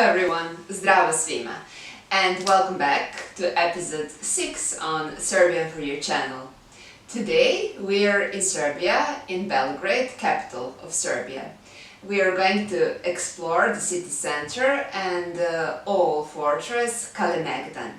everyone, zdravo svima, and welcome back to episode 6 on Serbian for You channel. Today we are in Serbia, in Belgrade, capital of Serbia. We are going to explore the city center and the old fortress Kalemegdan.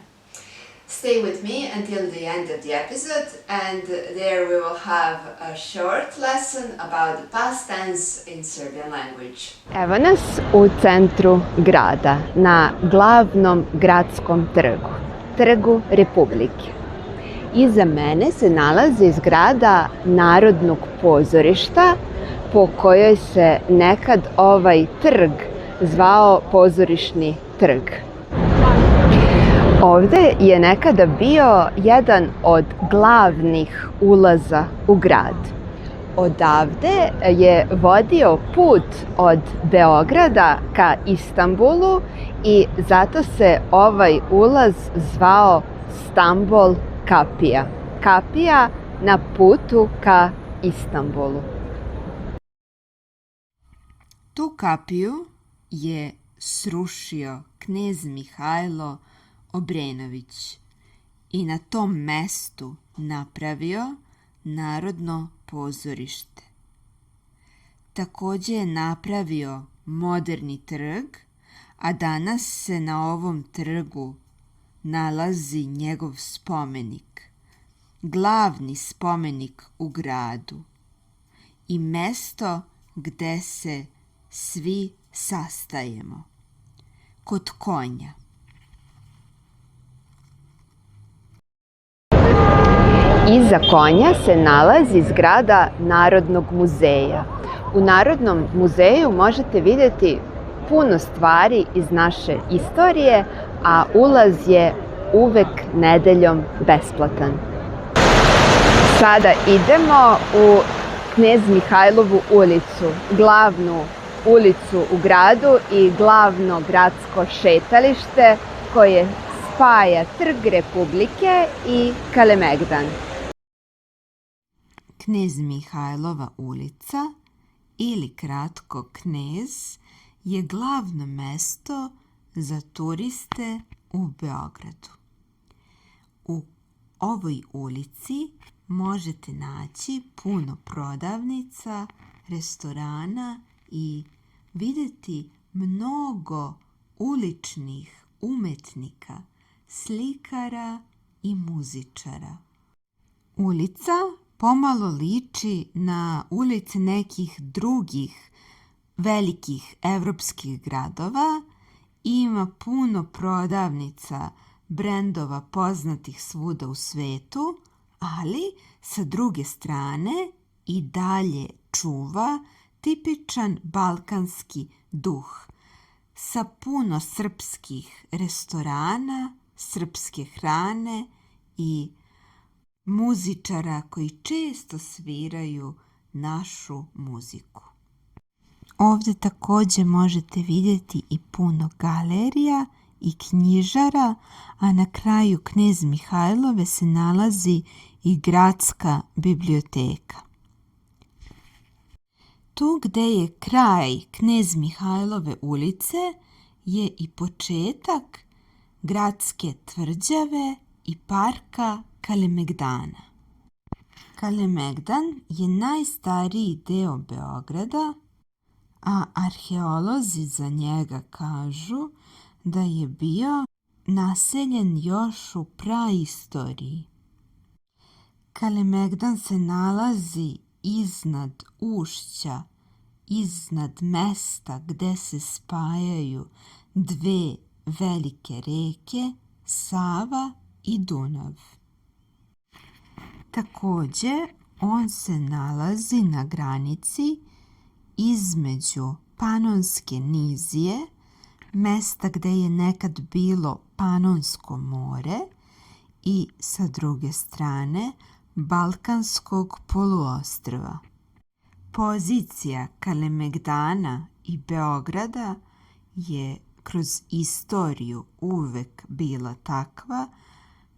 Stay with me until the end of the episode, and there we will have a short lesson about the past tense in Serbian language. Evo nas u centru grada, na glavnom gradskom trgu, Trgu Republike. Iza mene se nalazi zgrada Narodnog pozorišta, po kojoj se nekad ovaj trg zvao Pozorišni trg. Ovde je nekada bio jedan od glavnih ulaza u grad. Odavde je vodio put od Beograda ka Istanbulu i zato se ovaj ulaz zvao Stambol Kapija. Kapija na putu ka Istanbulu. Tu kapiju je srušio knez Mihajlo Obrenović i na tom mestu napravio Narodno pozorište. Takođe je napravio moderni trg, a danas se na ovom trgu nalazi njegov spomenik, glavni spomenik u gradu i mesto gde se svi sastajemo, kod konja. Iza konja se nalazi zgrada Narodnog muzeja. U Narodnom muzeju možete vidjeti puno stvari iz naše istorije, a ulaz je uvek nedeljom besplatan. Sada idemo u Knez Mihajlovu ulicu, glavnu ulicu u gradu i glavno gradsko šetalište koje spaja Trg Republike i Kalemegdan. Knez Mihajlova ulica ili kratko Knez je glavno mesto za turiste u Beogradu. U ovoj ulici možete naći puno prodavnica, restorana i vidjeti mnogo uličnih umetnika, slikara i muzičara. Ulica pomalo liči na ulice nekih drugih velikih evropskih gradova i ima puno prodavnica brendova poznatih svuda u svetu, ali sa druge strane i dalje čuva tipičan balkanski duh sa puno srpskih restorana, srpske hrane i muzičara koji često sviraju našu muziku. Ovdje također možete vidjeti i puno galerija i knjižara, a na kraju Knez Mihajlove se nalazi i gradska biblioteka. Tu gde je kraj Knez Mihajlove ulice je i početak gradske tvrđave i parka Kalemegdana. Kalemegdan je najstariji deo Beograda, a arheolozi za njega kažu da je bio naseljen još u praistoriji. Kalemegdan se nalazi iznad ušća, iznad mesta gde se spajaju dve velike reke, Sava i Dunav. Također, on se nalazi na granici između Panonske nizije, mesta gde je nekad bilo Panonsko more, i sa druge strane Balkanskog poluostrva. Pozicija Kalemegdana i Beograda je kroz istoriju uvek bila takva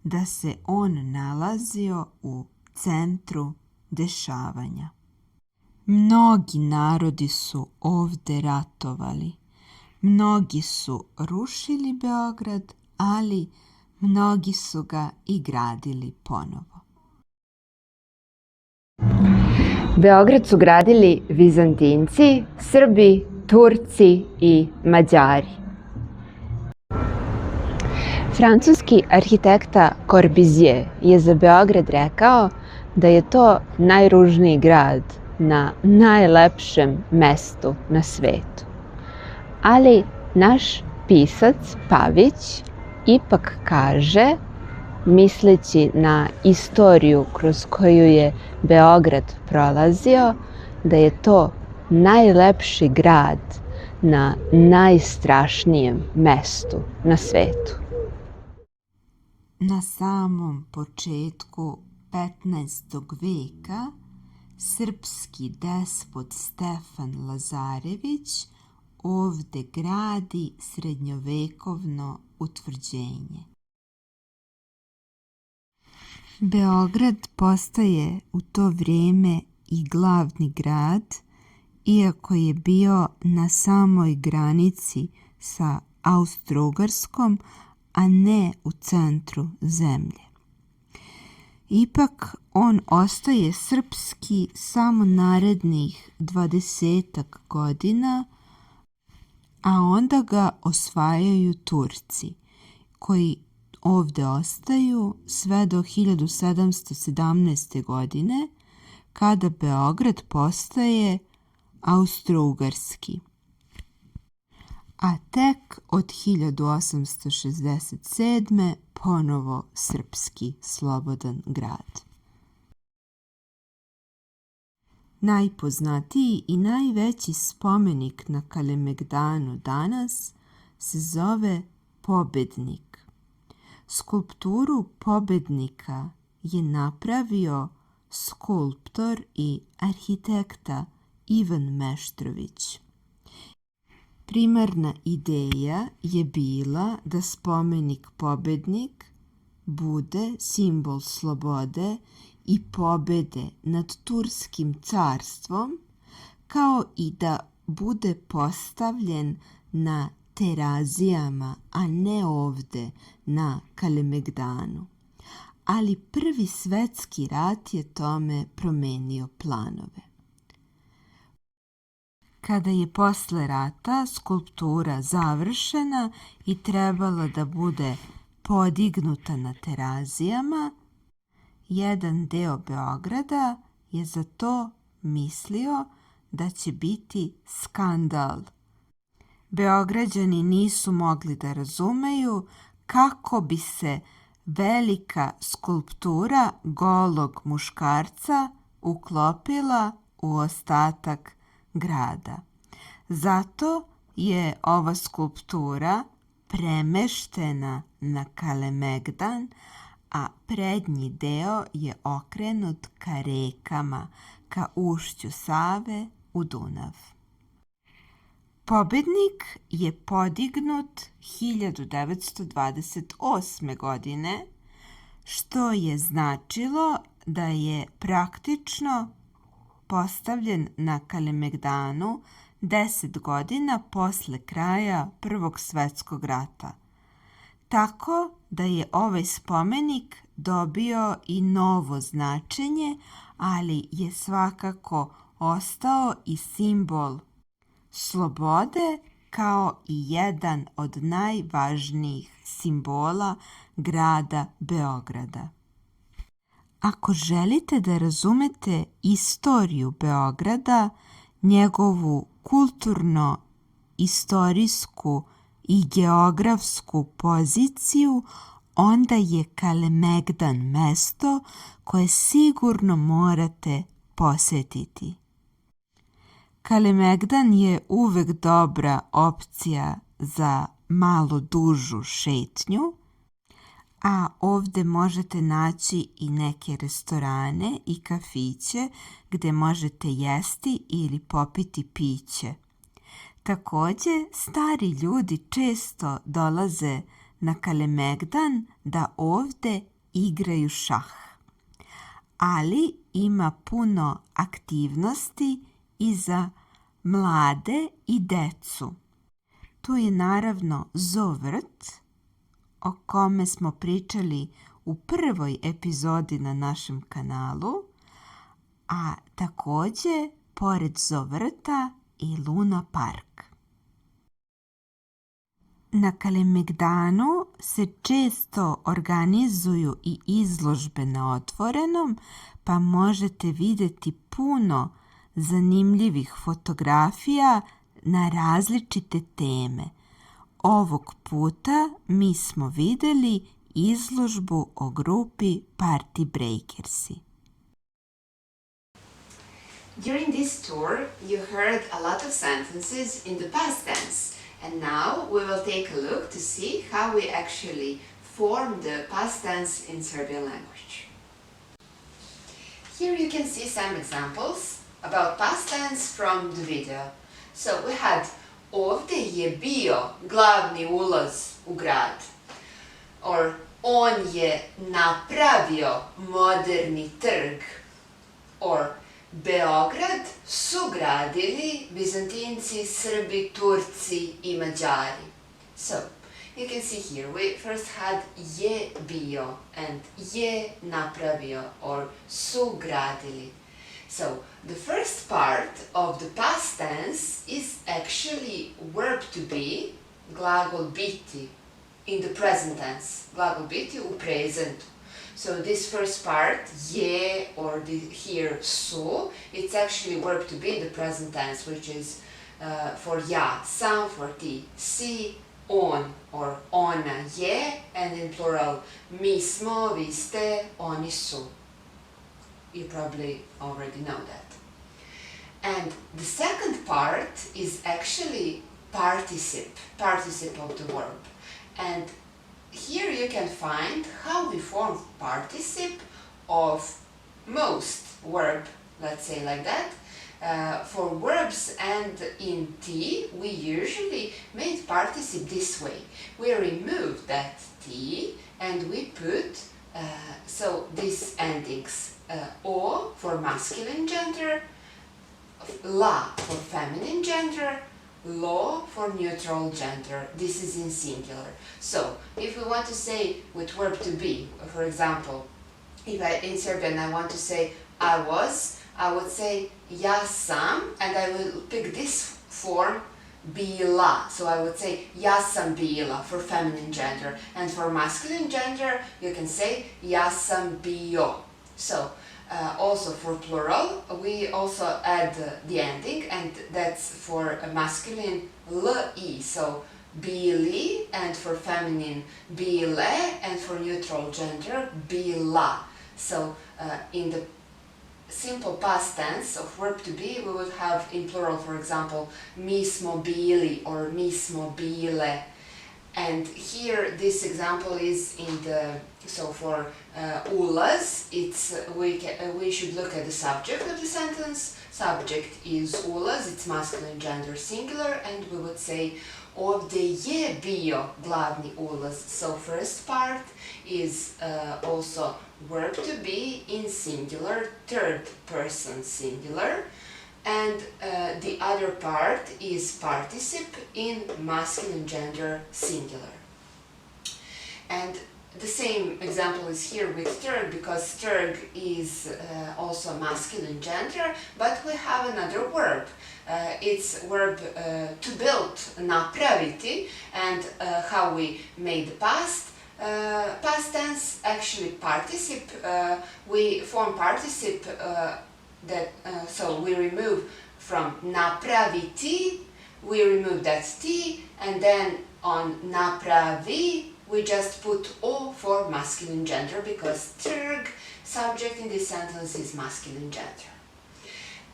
da se on nalazio u centru dešavanja. Mnogi narodi su ovde ratovali. Mnogi su rušili Beograd, ali mnogi su ga i gradili ponovo. Beograd su gradili Vizantinci, Srbi, Turci i Mađari. Francuski arhitekta Corbusier je za Beograd rekao da je to najružniji grad na najlepšem mestu na svetu. Ali naš pisac Pavić ipak kaže, misleći na istoriju kroz koju je Beograd prolazio, da je to najlepši grad na najstrašnijem mestu na svetu. Na samom početku 15. veka srpski despot Stefan Lazarević ovde gradi srednjovekovno utvrđenje. Beograd postaje u to vrijeme i glavni grad, iako je bio na samoj granici sa Austro-Ugarskom, a ne u centru zemlje. Ipak on ostaje srpski samo narednih 20-ak godina, a onda ga osvajaju Turci, koji ovde ostaju sve do 1717. godine, kada Beograd postaje Austro-Ugarski. A tek od 1867. ponovo srpski slobodan grad. Najpoznatiji i najveći spomenik na Kalemegdanu danas se zove Pobednik. Skulpturu Pobednika je napravio skulptor i arhitekta Ivan Meštrović. Primarna ideja je bila da spomenik Pobednik bude simbol slobode i pobede nad Turskim carstvom, kao i da bude postavljen na Terazijama, a ne ovde na Kalemegdanu. Ali Prvi svetski rat je tome promenio planove. Kada je posle rata skulptura završena i trebala da bude podignuta na Terazijama, jedan deo Beograda je za to mislio da će biti skandal. Beograđani nisu mogli da razumeju kako bi se velika skulptura golog muškarca uklopila u ostatak grada. Zato je ova skulptura premeštena na Kalemegdan, a prednji deo je okrenut ka rekama, ka ušću Save u Dunav. Pobednik je podignut 1928. godine, što je značilo da je praktično postavljen na Kalemegdanu 10 godina posle kraja Prvog svetskog rata. Tako da je ovaj spomenik dobio i novo značenje, ali je svakako ostao i simbol slobode kao i jedan od najvažnijih simbola grada Beograda. Ako želite da razumete istoriju Beograda, njegovu kulturno-istorijsku i geografsku poziciju, onda je Kalemegdan mesto koje sigurno morate posetiti. Kalemegdan je uvek dobra opcija za malo dužu šetnju, a ovde možete naći i neke restorane i kafiće gde možete jesti ili popiti piće. Takođe, stari ljudi često dolaze na Kalemegdan da ovde igraju šah. Ali ima puno aktivnosti i za mlade i decu. Tu je naravno zovrt, o kome smo pričali u prvoj epizodi na našem kanalu, a također pored zovrta i Luna Park. Na Kalemegdanu se često organizuju i izložbe na otvorenom, pa možete vidjeti puno zanimljivih fotografija na različite teme. Ovog puta mi smo vidjeli izložbu o grupi Party Breakersi. During this tour, you heard a lot of sentences in the past tense, and now we will take a look to see how we actually form the past tense in Serbian language. Here you can see some examples about past tense from the video. So we had ovdje je bio glavni ulaz u grad, or on je napravio moderni trg, or Beograd su gradili Bizantinci, Srbi, Turci i Mađari. So, you can see here, we first had je bio and je napravio or su gradili. So, the first part of the past tense is actually verb to be, glagol biti, in the present tense, glagol biti u prezentu. So this first part, je, or here su, it's actually verb to be in the present tense, which is for ja, sam for ti, si, on, or ona je, and in plural, mi smo, vi ste, oni su. You probably already know that. And the second part is actually participe of the verb. And here you can find how we form participe of most verb, let's say like that. For verbs and in T, we usually made participe this way. We remove that T and we put, so these endings, O for masculine gender, la for feminine gender, lo for neutral gender. This is in singular. So, if we want to say with verb to be, for example, if in Serbian I want to say I was, I would say ja sam, and I will pick this form bila. So I would say ja sam bila for feminine gender, and for masculine gender you can say ja sam bio. So, also for plural, we also add the ending, and that's for a masculine li, so bili, and for feminine bile, and for neutral gender bila. So in the simple past tense of verb to be, we would have in plural, for example, mi smo bili or mi smo bile. And here this example is in the, so for ulaz, it's we should look at the subject of the sentence. Subject is ulaz, it's masculine gender singular, and we would say ovdje je bio glavni ulaz. So first part is also verb to be in singular, third person singular. And the other part is participe in masculine gender singular. And the same example is here with trg, because trg is also masculine gender, but we have another verb. It's verb to build, napraviti, and how we made the past tense, actually participe, we form participe so we remove from napraviti, we remove that t, and then on napravi we just put o for masculine gender, because trg, subject in this sentence, is masculine gender.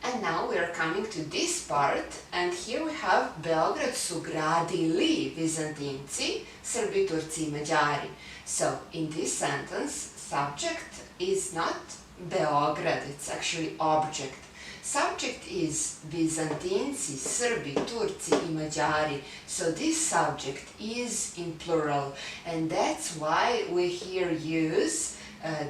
And now we are coming to this part, and here we have Beograd su gradili Bizantinci, Srbi, Turci i Mađari. So in this sentence, subject is not Beograd, it's actually object. Subject is Bizantinci, Srbi, Turci i Mađari. So this subject is in plural, and that's why we here use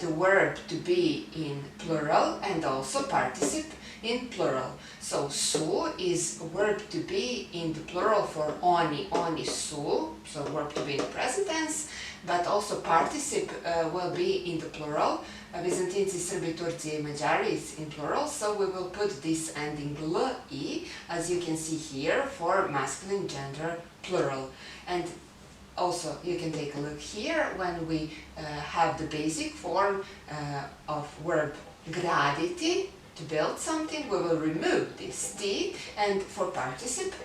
the verb to be in plural and also participe in plural. So su is verb to be in the plural for oni su, so verb to be in the present tense, but also participle will be in the plural. Byzantinci, Srbi, Turci, i Mađari is in plural, so we will put this ending li, as you can see here, for masculine gender plural. And also, you can take a look here when we have the basic form of verb graditi, to build something, we will remove this t, and for participle,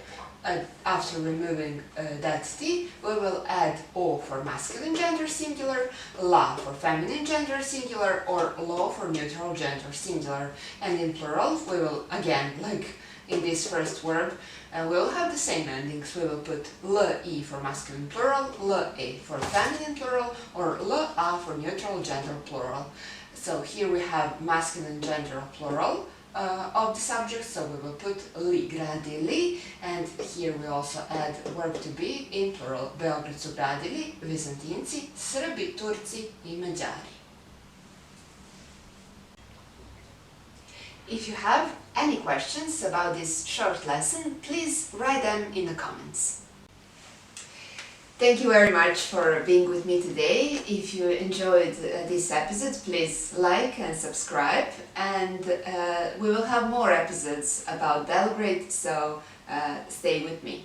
after removing that t, we will add o for masculine gender singular, la for feminine gender singular, or lo for neutral gender singular. And in plural, we will, again, like in this first verb, we will have the same endings. We will put li for masculine plural, la for feminine plural, or la for neutral gender plural. So here we have masculine gender plural of the subject, so we will put li gradili, and here we also add verb to be in plural. Beograd su gradili Vizantinci, Srbi, Turci i Mađari. If you have any questions about this short lesson, please write them in the comments. Thank you very much for being with me today. If you enjoyed this episode, please like and subscribe, and we will have more episodes about Belgrade, so stay with me.